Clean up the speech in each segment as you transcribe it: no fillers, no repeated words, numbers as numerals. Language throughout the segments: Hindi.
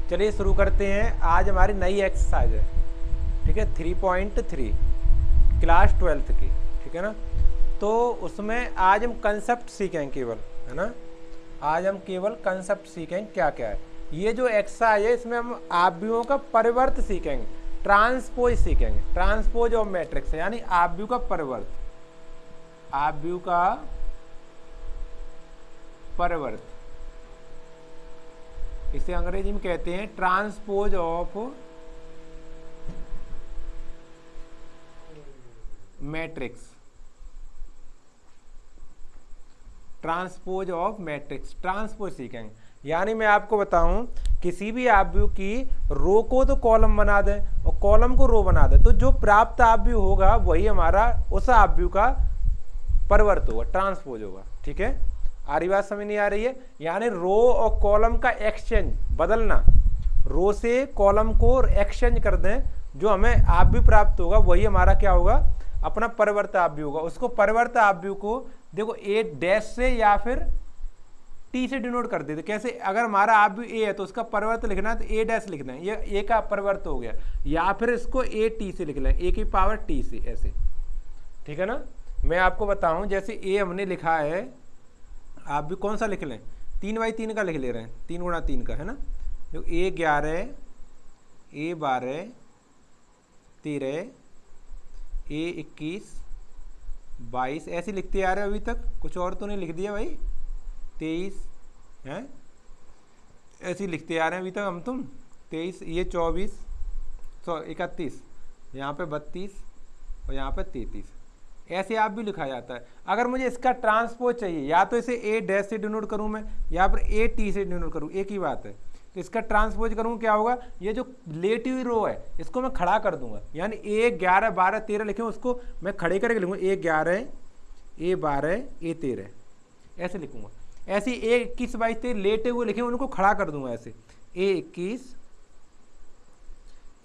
चलिए शुरू करते हैं। आज हमारी नई एक्सरसाइज है, ठीक है, 3.3 क्लास 12th की, ठीक है ना। तो उसमें आज हम कंसेप्ट सीखेंगे केवल, है ना। आज हम केवल कंसेप्ट सीखेंगे क्या क्या है। ये जो एक्सरसाइज है इसमें हम आव्यूहों का परिवर्त सीखेंगे, ट्रांसपोज सीखेंगे। ट्रांसपोज ऑफ मैट्रिक्स यानी आव्यूह का परिवर्त, आव्यूह का परिवर्त, इसे अंग्रेजी में कहते हैं transpose of matrix. Transpose of matrix, transpose सीखेंगे। यानी मैं आपको बताऊं, किसी भी आव्यूह की रो को तो कॉलम बना दें और कॉलम को रो बना दें, तो जो प्राप्त आव्यूह होगा वही हमारा उस आव्यूह का परिवर्त होगा, ट्रांसपोज होगा। ठीक है, आ रही बात समझ नहीं आ रही है? यानी रो और कॉलम का एक्सचेंज, बदलना, रो से कॉलम को एक्सचेंज कर दें, जो हमें आव्यूह प्राप्त होगा वही हमारा क्या होगा, अपना परिवर्त आव्यूह होगा। उसको परिवर्त आव्यूह को देखो ए डैश से या फिर टी से डिनोट कर देते। कैसे? अगर हमारा आव्यूह ए है तो उसका परिवर्त लिखना है तो ए डैश लिखना है, ये ए का परिवर्त हो गया, या फिर इसको ए टी से लिखना है, ए की पावर टी से, ऐसे। ठीक है ना। मैं आपको बताऊं, जैसे ए हमने लिखा है, आप भी कौन सा लिख लें, 3/3 का लिख ले रहे हैं, 3 गुणा 3 का, है ना। जो ए 11, ए 12, 13, ए 21, 22 ऐसे लिखते आ रहे हो अभी तक। कुछ और तो नहीं लिख दिया भाई? 23 हैं, ऐसे लिखते आ रहे हैं अभी तक हम तुम। 23, ये 24, 31, यहाँ पे 32 और यहाँ पे 33, ऐसे आप भी लिखा जाता है। अगर मुझे इसका ट्रांसपोज चाहिए, या तो इसे ए डैश से डिनोट करूँ मैं, या फिर ए टी से डिनोट करूँ, एक ही बात है। तो इसका ट्रांसपोज करूँ क्या होगा, ये जो लेटी हुई रो है इसको मैं खड़ा कर दूंगा, यानी ए 11, 12, 13 लिखे, उसको मैं खड़े करके लिखूंगा, ए 11, ए 12, ए 13, ऐसे लिखूंगा। ऐसे ए 21, 22, 23 लेटे हुए लिखे, उनको खड़ा कर दूंगा ऐसे, ए 21,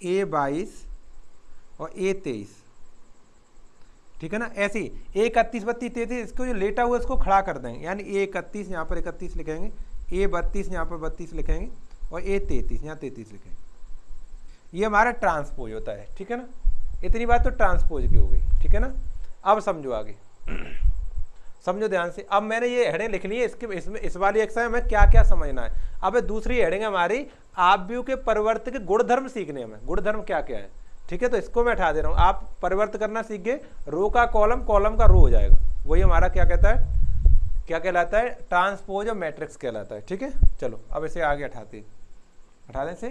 ए 22 और ए 23। ठीक है ना। ऐसे ही ए 31, 32, 33, इसको जो लेटा हुआ इसको खड़ा कर देंगे, यानी ए 31 यहाँ पर 31 लिखेंगे, ए 32 यहाँ पर 32 लिखेंगे और ए 33 यहाँ 33 लिखेंगे। ये हमारा ट्रांसपोज होता है। ठीक है ना। इतनी बात तो ट्रांसपोज की हो गई। ठीक है ना। अब समझो आगे, समझो ध्यान से। अब मैंने ये हेडिंग लिख ली है, इसमें इस वाली एक्सरसाइज में क्या क्या समझना है। अब दूसरी हेडिंग हमारी आव्यूह के परिवर्त के गुणधर्म सीखने में। गुणधर्म क्या क्या है, ठीक है। तो इसको मैं हटा दे रहा हूं, आप परिवर्त करना सीख गए। रो का कॉलम, कॉलम का रो हो जाएगा, वही हमारा क्या कहता है, क्या कहलाता है, ट्रांसपोज ऑफ मैट्रिक्स कहलाता है। ठीक है। चलो अब इसे आगे हटा दें से।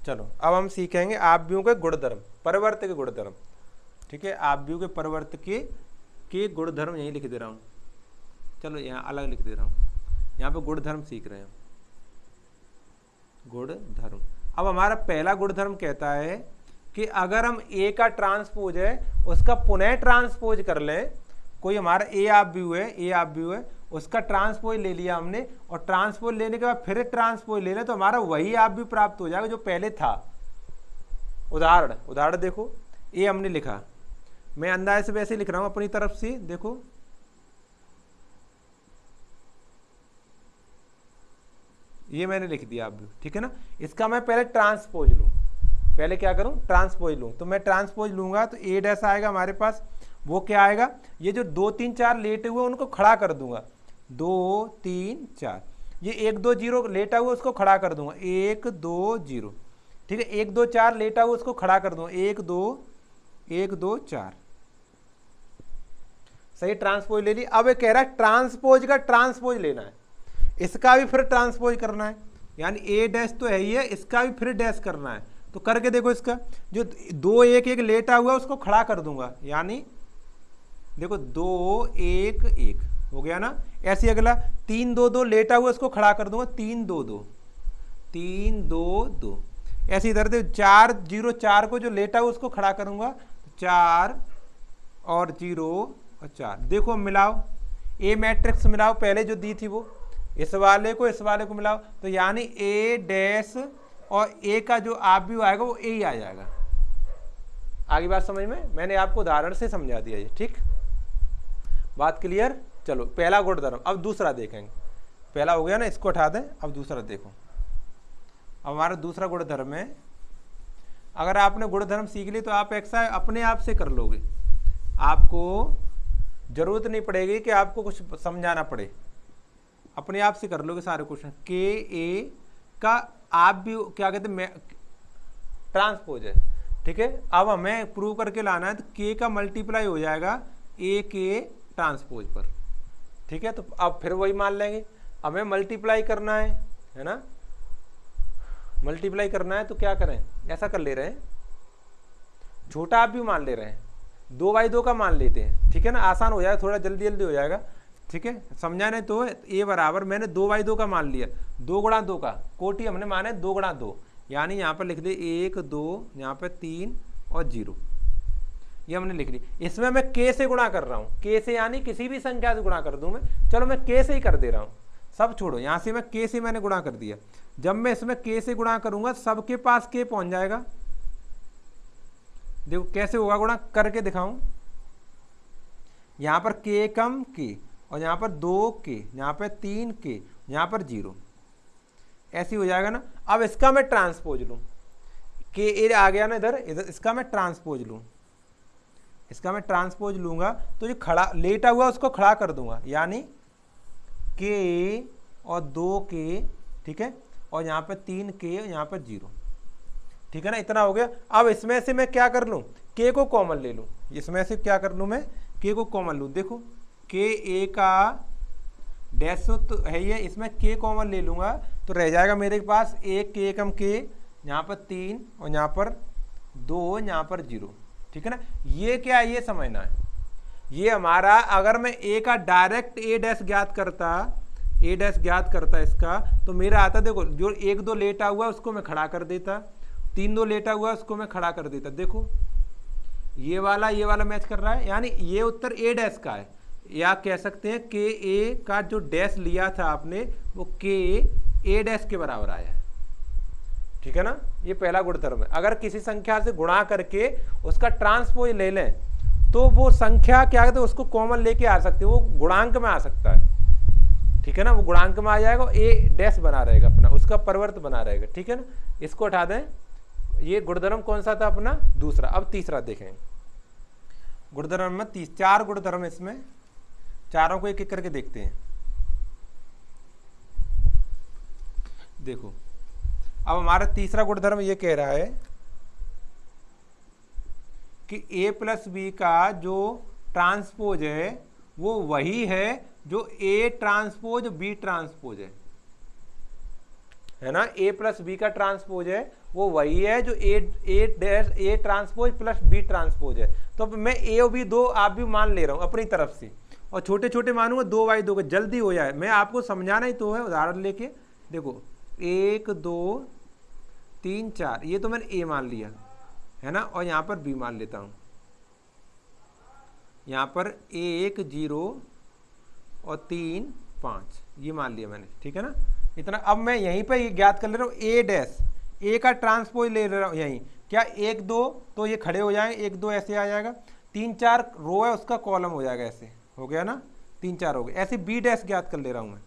चलो अब हम सीखेंगे आव्यूह के गुणधर्म, परिवर्त के गुणधर्म। ठीक है, आव्यूह के परिवर्त के गुणधर्म यही लिख दे रहा हूं। चलो यहाँ अलग लिख दे रहा हूं, यहाँ पे गुणधर्म सीख रहे हैं, गुणधर्म। अब हमारा पहला गुणधर्म कहता है कि अगर हम ए का ट्रांसपोज है उसका पुनः ट्रांसपोज कर लें, कोई हमारा ए आव्यूह है, ए आव्यूह है, उसका ट्रांसपोज ले लिया हमने, और ट्रांसपोज लेने के बाद फिर ट्रांसपोज ले लें, तो हमारा वही आव्यूह प्राप्त हो जाएगा जो पहले था। उदाहरण देखो, ए हमने लिखा, मैं अंदाजे से वैसे लिख रहा हूं अपनी तरफ से, देखो ये मैंने लिख दिया आव्यूह। ठीक है ना। इसका मैं पहले ट्रांसपोज लूं, पहले क्या करूं, ट्रांसपोज लूं। तो मैं ट्रांसपोज लूंगा तो ए डैश आएगा हमारे पास, वो क्या आएगा, ये जो 2, 3, 4 लेटे हुए उनको खड़ा कर दूंगा, 2, 3, 4। ये 1, 2, 0 लेटा हुआ उसको खड़ा कर दूंगा, 1, 2, 0। ठीक है, 1, 2, 4 लेटा हुआ उसको खड़ा कर दूंगा, 1, 2, 4। सही, ट्रांसपोज ले ली। अब ये कह रहा है ट्रांसपोज का ट्रांसपोज लेना है, इसका भी फिर ट्रांसपोज करना है, यानी ए डैश तो है ही है, इसका भी फिर डैश करना है। तो करके देखो, इसका जो 2, 1, 1 लेटा हुआ उसको खड़ा कर दूंगा, यानी देखो 2, 1, 1 हो गया ना। ऐसे अगला 3, 2, 2 लेटा हुआ उसको खड़ा कर दूंगा, 3, 2, 2, 3, 2, 2। ऐसे इधर देखो 4, 0, 4 को जो लेटा हुआ उसको खड़ा करूंगा, 4 और 0 और 4। देखो मिलाओ, ए मैट्रिक्स मिलाओ, पहले जो दी थी वो, इस वाले को मिलाओ, तो यानी ए डैश और ए का जो आव्यूह आएगा वो ए ही आ जाएगा। आगे बात समझ में, मैंने आपको उदाहरण से समझा दिया ये। ठीक, बात क्लियर? चलो पहला गुणधर्म, अब दूसरा देखेंगे। पहला हो गया ना, इसको हटा दें, अब दूसरा देखो। अब हमारा दूसरा गुणधर्म है, अगर आपने गुणधर्म सीख ली तो आप एक्सरसाइज अपने आप से कर लोगे, आपको जरूरत नहीं पड़ेगी कि आपको कुछ समझाना पड़े, अपने आप से कर लोगे सारे क्वेश्चन। के ए का आप भी क्या कहते हैं ट्रांसपोज है, ठीक है। अब हमें प्रूव करके लाना है, तो के का मल्टीप्लाई हो जाएगा ए के ट्रांसपोज पर, ठीक है। तो अब फिर वही मान लेंगे, हमें मल्टीप्लाई करना है ना, मल्टीप्लाई करना है तो क्या करें, ऐसा कर ले रहे हैं, छोटा आप भी मान ले रहे हैं, 2/2 का मान लेते हैं, ठीक है ना, आसान हो जाएगा, थोड़ा जल्दी जल्दी हो जाएगा, ठीक है। समझाने तो ए बराबर मैंने 2/2 का मान लिया, 2 गुणा 2 का, कोटि हमने माने 2 गुणा 2, यानी यहाँ पर लिख दिए 1 2, यहाँ पर 3 और 0, ये हमने लिख ली। इसमें मैं के से गुणा कर रहा हूँ, के से यानी किसी भी संख्या से गुणा कर दूं मैं, चलो मैं के से ही कर दे रहा हूँ, सब छोड़ो, यहाँ से मैं के से मैंने गुणा कर दिया। जब मैं इसमें के से गुणा करूंगा सबके पास के पहुंच जाएगा। देखो कैसे होगा गुणा, करके दिखाऊं, यहां पर के कम के, और यहां पर 2 के, यहां पर 3 के, यहां पर 0, ऐसी हो जाएगा ना। अब इसका मैं ट्रांसपोज लूं, के ए आ गया ना इधर, इसका मैं ट्रांसपोज लूं, इसका मैं ट्रांसपोज लूंगा तो जो खड़ा लेटा हुआ उसको खड़ा कर दूंगा, यानी के और 2 के, ठीक है, और यहाँ पे 3 के, यहाँ पर 0, ठीक है ना, इतना हो गया। अब इसमें से मैं क्या कर लूँ, के को कॉमन ले लूँ, इसमें से क्या कर लूँ मैं, के को कॉमन लूँ। देखो के ए का डैश तो है ये, इसमें के कॉमन ले लूँगा तो रह जाएगा मेरे पास 1 के कम के, यहाँ पर 3 और यहाँ पर 2, यहाँ पर 0, ठीक है ना। ये क्या है, ये समझना है, ये हमारा अगर मैं ए का डायरेक्ट ए डैश ज्ञात करता इसका, तो मेरा आता, देखो जो 1 2 लेटा हुआ उसको मैं खड़ा कर देता, 3 2 लेटा हुआ उसको मैं खड़ा कर देता। देखो ये वाला मैच कर रहा है, यानी ये उत्तर ए डैश का है, या कह सकते हैं के ए का जो डैश लिया था आपने वो के ए डैश के बराबर आया है, ठीक है ना। ये पहला गुणधर्म है। अगर किसी संख्या से गुणा करके उसका ट्रांसपोज ले लें तो वो संख्या क्या कहते हैं उसको कॉमन लेके आ सकते, वो गुणांक में आ सकता है, ठीक है ना, वो गुणांक में आ जाएगा, ए डैश बना रहेगा अपना, उसका परिवर्त बना रहेगा, ठीक है ना। इसको हटा दें, ये गुणधर्म कौन सा था अपना, दूसरा। अब तीसरा देखें, गुणधर्म में 4 गुणधर्म, इसमें चारों को एक एक करके देखते हैं। देखो अब हमारा तीसरा गुणधर्म ये कह रहा है कि a प्लस बी का जो ट्रांसपोज है वो वही है जो a ट्रांसपोज बी ट्रांसपोज है ना। a प्लस बी का ट्रांसपोज है वो वही है जो a transpose plus b transpose है। तो मैं a और b दो आप भी मान ले रहा हूं अपनी तरफ से, और छोटे छोटे मानूंगा 2/2 का, जल्दी हो जाए, मैं आपको समझाना ही तो है। उदाहरण लेके देखो 1 2 3 4, ये तो मैंने a मान लिया है ना, और यहाँ पर b मान लेता हूँ, यहाँ पर 1 0 और 3 5 ये मान लिया मैंने, ठीक है ना, इतना। अब मैं यहीं पर ये ज्ञात कर ले रहा हूँ a डैश, a का ट्रांसपोज ले रहा हूँ यहीं, क्या 1 2 तो ये खड़े हो जाएंगे, 1 2 ऐसे आ जाएगा, 3 4 रो है उसका कॉलम हो जाएगा, ऐसे हो गया ना, 3 4 हो गए। ऐसे b डैश ज्ञात कर ले रहा हूँ मैं,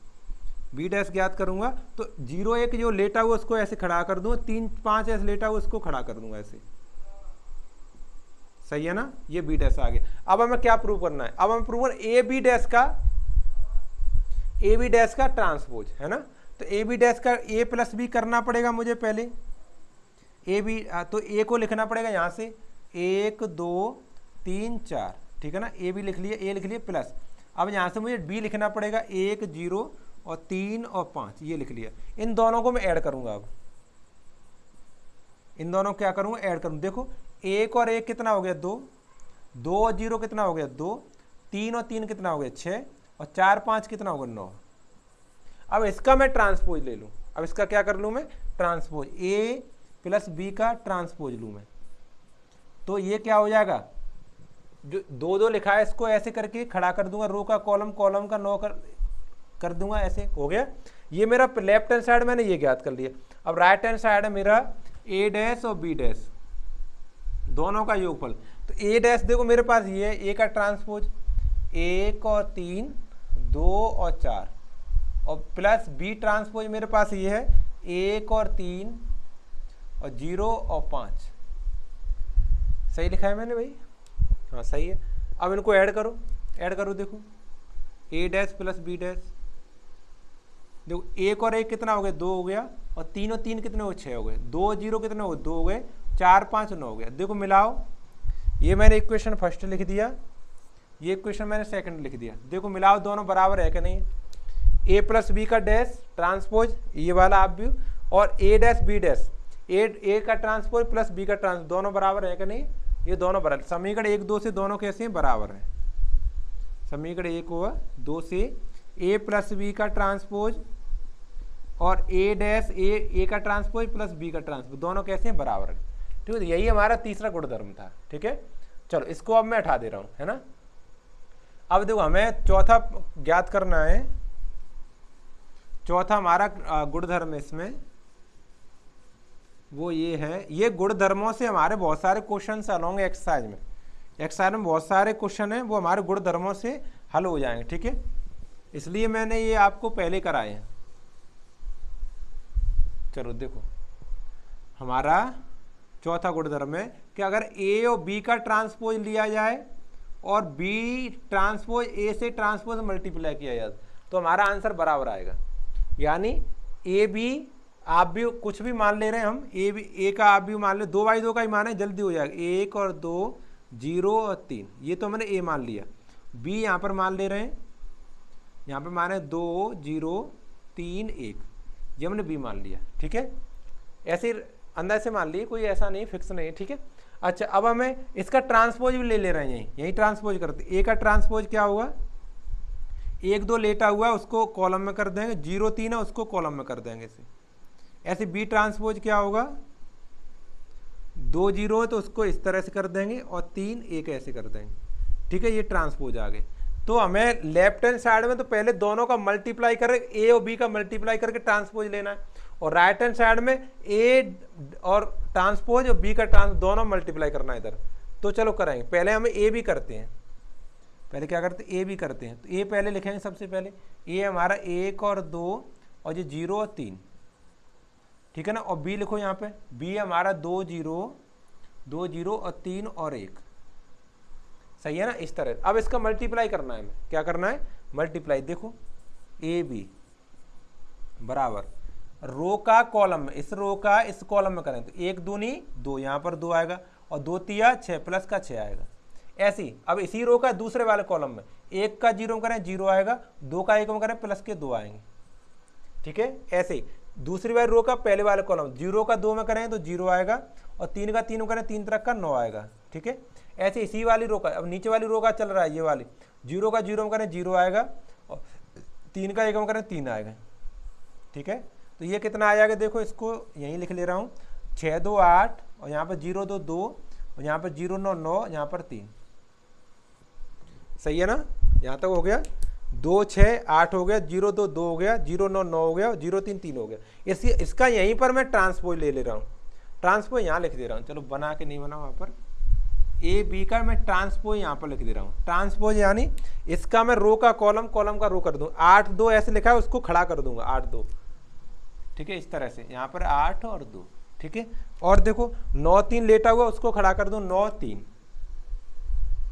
b डैश ज्ञात करूंगा तो 0 1 जो लेटा हुआ उसको ऐसे खड़ा कर दूंगा, 3 5 ऐसे लेटा हुआ उसको खड़ा कर दूंगा ऐसे, सही है ना, ये b डैश आ गया। अब हमें क्या प्रूव करना है, अब हमें प्रूव करना ए बी डैश का ट्रांसपोज है ना। तो ए बी डैश का a प्लस बी करना पड़ेगा मुझे पहले, ए बी, तो a को लिखना पड़ेगा यहाँ से 1 2 3 4, ठीक है ना, ए बी लिख लिया, a लिख लिया प्लस। अब यहाँ से मुझे b लिखना पड़ेगा 1 0 और 3 और 5, ये लिख लिया। इन दोनों को मैं ऐड करूंगा, अब इन दोनों क्या करूंगा, ऐड करूंगा। देखो 1 और 1 कितना हो गया 2, 2 और 0 कितना हो गया 2, 3 और 3 कितना हो गया 6, और 4 5 कितना होगा 9। अब इसका मैं ट्रांसपोज ले लूं, अब इसका क्या कर लूं मैं, ट्रांसपोज a प्लस बी का ट्रांसपोज लूं मैं, तो ये क्या हो जाएगा, जो 2 2 लिखा है इसको ऐसे करके खड़ा कर दूंगा, रो का कॉलम, कॉलम का 9 कर दूंगा, ऐसे हो गया। ये मेरा लेफ्ट हैंड साइड मैंने ये ज्ञात कर लिया। अब राइट हैंड साइड है मेरा a डैश और b डैश दोनों का योगफल। तो a डैश देखो मेरे पास ये है, a का ट्रांसपोज 1 और 3 2 और 4 और प्लस बी ट्रांसपोज मेरे पास ये है 1 और 3 और 0 और 5। सही लिखा है मैंने भाई? हाँ सही है। अब इनको ऐड करो, देखो ए डैश प्लस बी डैश, देखो 1 और 1 कितना हो गया? 2 हो गया, और 3 और 3 कितने हो गए? 6 हो गए। 2 और 0 कितने हो गए? 2 हो गए। 4 5 9 हो गया। देखो मिलाओ, ये मैंने इक्वेशन फर्स्ट लिख दिया, ये इक्वेशन मैंने सेकंड लिख दिया। देखो मिलाओ, दोनों बराबर है कि नहीं? ए प्लस बी का डैश ट्रांसपोज ये वाला आप भी, और ए डैश बी डैश, ए का ट्रांसपोज प्लस बी का ट्रांस, दोनों बराबर है कि नहीं? ये दोनों बराबर। समीकरण 1 2 से दोनों कैसे हैं? बराबर है। समीकरण 1 हुआ 2 से ए प्लस बी का ट्रांसपोज और ए डैश ए का ट्रांसपोज प्लस बी का ट्रांसपोज, दोनों कैसे हैं? बराबर है। ठीक है, यही हमारा तीसरा गुणधर्म था। ठीक है, चलो इसको अब मैं हटा दे रहा हूं, है ना। अब देखो हमें चौथा ज्ञात करना है। चौथा हमारा गुणधर्म इसमें वो ये है, ये गुणधर्मों से हमारे बहुत सारे क्वेश्चन अलोंग एक्सरसाइज में बहुत सारे क्वेश्चन हैं, वो हमारे गुणधर्मों से हल हो जाएंगे। ठीक है, इसलिए मैंने ये आपको पहले कराए हैं। चलो देखो, हमारा चौथा गुणधर्म है कि अगर ए और बी का ट्रांसपोज लिया जाए और बी ट्रांसपोज ए से ट्रांसपोज मल्टीप्लाई किया जाए तो हमारा आंसर बराबर आएगा। यानी ए बी, आप भी कुछ भी मान ले रहे हैं हम, ए का आप भी मान ले, 2/2 का ही मान है, जल्दी हो जाएगा। 1 और 2 0 और 3, ये तो मैंने ए मान लिया। बी यहाँ पर मान ले रहे हैं, यहाँ पर माने 2 0 3 1, ये हमने बी मान लिया। ठीक है, ऐसे अंदर से मान लिए, कोई ऐसा नहीं फिक्स नहीं। ठीक है, अच्छा अब हमें इसका ट्रांसपोज भी ले ले रहे हैं, यही ट्रांसपोज करते। ए का ट्रांसपोज क्या होगा? 1 2 लेटा हुआ है उसको कॉलम में कर देंगे, 0 3 है उसको कॉलम में कर देंगे ऐसे। बी ट्रांसपोज क्या होगा? 2 0 है तो उसको इस तरह से कर देंगे और 3 1 ऐसे कर देंगे। ठीक है, ये ट्रांसपोज आ गए। तो हमें लेफ्ट हैंड साइड में तो पहले दोनों का मल्टीप्लाई करके, ए और बी का मल्टीप्लाई करके ट्रांसपोज लेना है, और राइट हैंड साइड में ए और ट्रांसपोज और बी का दोनों मल्टीप्लाई करना है इधर। तो चलो कराएंगे, पहले हमें ए भी करते हैं। पहले क्या करते हैं? ए भी करते हैं। तो ए पहले लिखेंगे सबसे पहले। ए हमारा 1 और 2 और ये 0 और 3, ठीक है ना। और बी लिखो यहाँ पे, बी हमारा 2 0 और 3 और 1, सही है ना। इस तरह अब इसका मल्टीप्लाई करना है, हमें क्या करना है? मल्टीप्लाई। देखो ए बी बराबर रो का कॉलम में, इस रो का इस कॉलम में करें तो 1 दूनी 2, यहाँ पर 2 आएगा, और 2 तिया 6 प्लस का 6 आएगा। ऐसी अब इसी रो का दूसरे वाले कॉलम में 1 का 0 में करें 0 आएगा, 2 का 1 में करें प्लस के 2 आएंगे। ठीक है, ऐसे ही दूसरी वाली रो का पहले वाले कॉलम 0 का 2 में करें तो 0 आएगा, और 3 का 3 में करें 3 तरह का 9 आएगा। ठीक है, ऐसे इसी वाली रो का, अब नीचे वाली रो का चल रहा है ये वाली, 0 का 0 में करें 0 आएगा, और 3 का 1 में करें 3 आएगा। ठीक है, तो ये कितना आ जाएगा? देखो इसको यहीं लिख ले रहा हूँ, 6 2 8, और यहाँ पर 0 2 2, और यहाँ पर 0 9 9, यहाँ पर 3। सही है ना, यहाँ तक हो गया। 2 6 8 हो गया, 0 2 2 हो गया, 0 9 9 हो गया, 0 3 3 हो गया। इसका यहीं पर मैं ट्रांसपोज ले रहा हूँ, ट्रांसपोज यहाँ लिख दे रहा हूँ। चलो बना के नहीं बना वहाँ पर, ए बी का मैं ट्रांसपोज यहाँ पर लिख दे रहा हूँ। ट्रांसपोज यानी इसका मैं रो का कॉलम, कॉलम का रो कर दूँ। 8 2 ऐसे लिखा है, उसको खड़ा कर दूंगा 8 2। ठीक है, इस तरह से यहाँ पर 8 और 2। ठीक है, और देखो 9 3 लेटा हुआ, उसको खड़ा कर दूँ 9 3,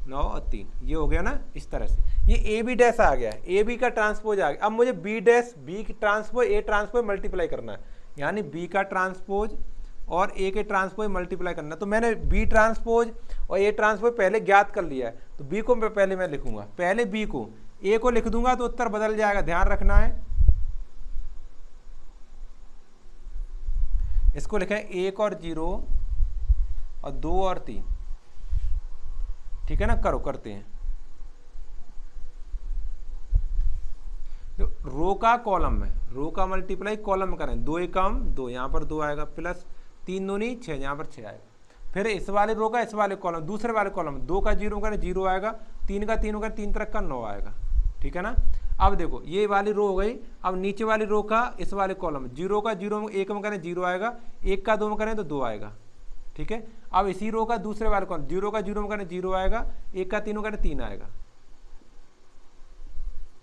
9 और 3, ये हो गया ना। इस तरह से ये ए बी डैश आ गया, ए बी का ट्रांसपोज आ गया। अब मुझे बी डैश, बी की ट्रांसपोज ए ट्रांसपोज मल्टीप्लाई करना है, यानी बी का ट्रांसपोज और ए के ट्रांसपोज मल्टीप्लाई करना। तो मैंने बी ट्रांसपोज और ए ट्रांसपोज पहले ज्ञात कर लिया है, तो बी को पहले मैं लिखूंगा, पहले बी को, ए को लिख दूंगा तो उत्तर बदल जाएगा, ध्यान रखना है। इसको लिखें 1 और 0 और 2 और 3। ठीक है ना, करो करते हैं। तो रो का कॉलम में, रो का मल्टीप्लाई कॉलम में करें, 2 एकम 2, यहाँ पर 2 आएगा, प्लस 3 दूनी 6, यहाँ पर 6 आएगा। फिर इस वाले रो का इस वाले कॉलम, दूसरे वाले कॉलम 2 का 0 करें 0 आएगा, 3 का 3 करें 3 तरह का 9 आएगा। ठीक है ना। अब देखो ये वाली रो हो गई। अब नीचे वाली रो का इस वाले कॉलम, 0 का 0 में 1 में करें 0 आएगा, 1 का 2 में करें तो 2 आएगा। ठीक है, अब इसी रो का दूसरे वाले कॉलम, 0 का 0 में करें 0 आएगा, 1 का 3 में करें 3 आएगा।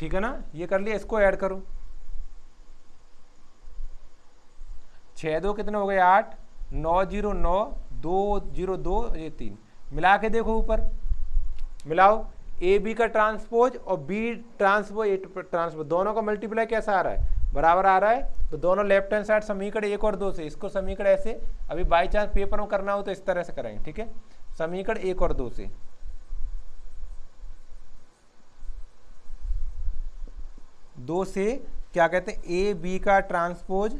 ठीक है ना, ये कर लिया, इसको ऐड करो, 6 2 कितने हो गए 8, 9 0 9 2 0 2, ये 3, मिला के देखो ऊपर, मिलाओ, ए बी का ट्रांसपोज और बी ट्रांसपोज ए ट्रांसपोज दोनों का मल्टीप्लाई कैसा आ रहा है, बराबर आ रहा है, तो दोनों लेफ्ट हैंड साइड समीकरण 1 और 2 से, इसको समीकरण ऐसे, अभी बाई चांस पेपर में करना हो तो इस तरह से करेंगे, ठीक है, समीकरण 1 और 2 से, दो से क्या कहते हैं, ए बी का ट्रांसपोज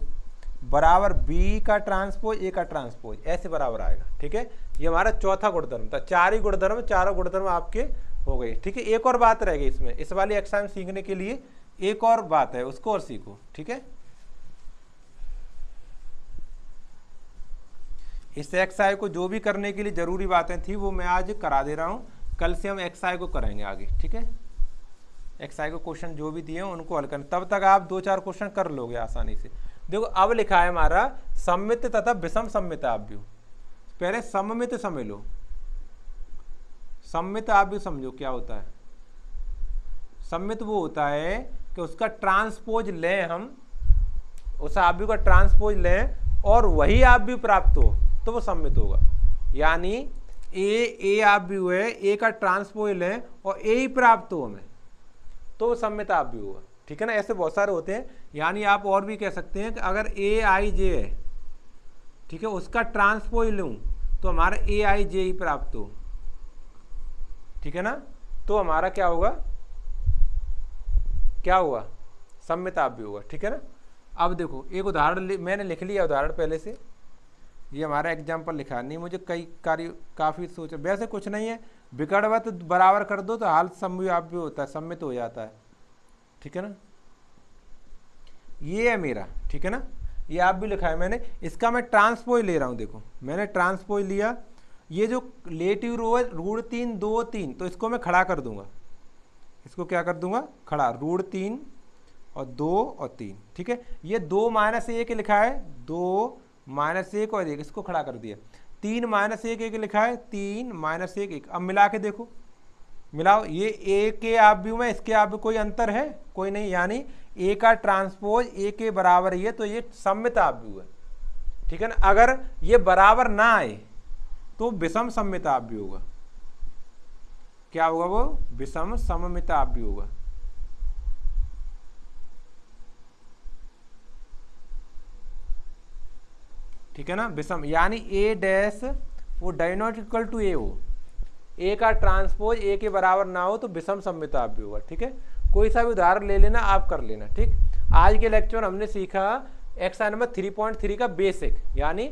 बराबर बी का ट्रांसपोज ए का ट्रांसपोज, ऐसे बराबर आएगा, ठीक है, ये हमारा चौथा गुणधर्म था, 4 ही गुणधर्म, चारों गुणधर्म आपके हो गए, ठीक है। एक और बात रह गई इसमें, इस वाली एक्सरसाइज सीखने के लिए एक और बात है, उसको और सीखो, ठीक है। इस एक्सरसाइज को जो भी करने के लिए जरूरी बातें थी वो मैं आज करा दे रहा हूँ, कल से हम एक्सरसाइज को करेंगे आगे, ठीक है। एक्सरसाइज को क्वेश्चन जो भी दिए हैं उनको हल करना, तब तक आप 2-4 क्वेश्चन कर लोगे आसानी से। देखो अब लिखा है हमारा सममित तथा विषम सममित आव्यूह, पहले सममित समझ लो, सममित आव्यूह समझो क्या होता है। सममित वो होता है कि उसका ट्रांसपोज लें हम, उस आव्यूह का ट्रांसपोज लें और वही आव्यूह प्राप्त हो तो वो सममित होगा। यानी ए आव्यूह है, ए का ट्रांसपोज लें और ए ही प्राप्त हो हमें तो वो सममित आव्यूह होगा, ठीक है ना। ऐसे बहुत सारे होते हैं, यानी आप और भी कह सकते हैं कि अगर ए आई जे है, ठीक है, उसका ट्रांसपोज लूँ तो हमारा ए आई जे ही प्राप्त हो, ठीक है ना, तो हमारा क्या होगा, क्या हुआ, सममित आव्यूह होगा, ठीक है ना। अब देखो एक उदाहरण मैंने लिख लिया, उदाहरण पहले से, ये हमारा एग्जाम्पल लिखा नहीं, मुझे कई काफ़ी सोचा, वैसे कुछ नहीं है, विकर्णवत बराबर कर दो तो हाल समव्यूह आव्यूह होता है, सम्मित हो जाता है, ठीक है ना। ये है मेरा, ठीक है ना, ये आप भी लिखा है मैंने, इसका मैं ट्रांसपोज ले रहा हूँ, देखो मैंने ट्रांसपोज लिया, ये जो रिलेटिव रो है √3 2 3, तो इसको मैं खड़ा कर दूंगा, इसको क्या कर दूंगा, खड़ा, √3 और 2 और 3, ठीक है। ये 2 - 1 लिखा है, 2 - 1 और 1, इसको खड़ा कर दिया, 3 - 1 1 लिखा है, 3 - 1 1, अब मिला के देखो, मिलाओ, ये ए के आव्यूह में इसके आव्यूह कोई अंतर है, कोई नहीं, यानी ए का ट्रांसपोज ए के बराबर ही है, तो ये सममित आव्यूह है, ठीक है ना। अगर ये बराबर ना आए तो विषम सममित आव्यूह होगा, क्या होगा, वो विषम सममित आव्यूह होगा, ठीक है ना। विषम यानी ए डैश वो डायनॉट इक्वल टू ए हो, ए का ट्रांसपोज ए के बराबर ना हो तो विषम सममित आव्यूह होगा, ठीक है। कोई सा भी उदाहरण ले लेना, आप कर लेना, ठीक। आज के लेक्चर में हमने सीखा एक्सरसाइज नंबर 3.3 का बेसिक, यानी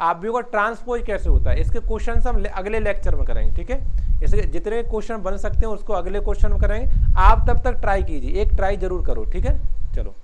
आव्यूह का ट्रांसपोज कैसे होता है, इसके क्वेश्चन हम अगले लेक्चर में करेंगे, ठीक है। इसके जितने क्वेश्चन बन सकते हैं उसको अगले क्वेश्चन में करेंगे, आप तब तक ट्राई कीजिए, एक ट्राई जरूर करो, ठीक है। चलो।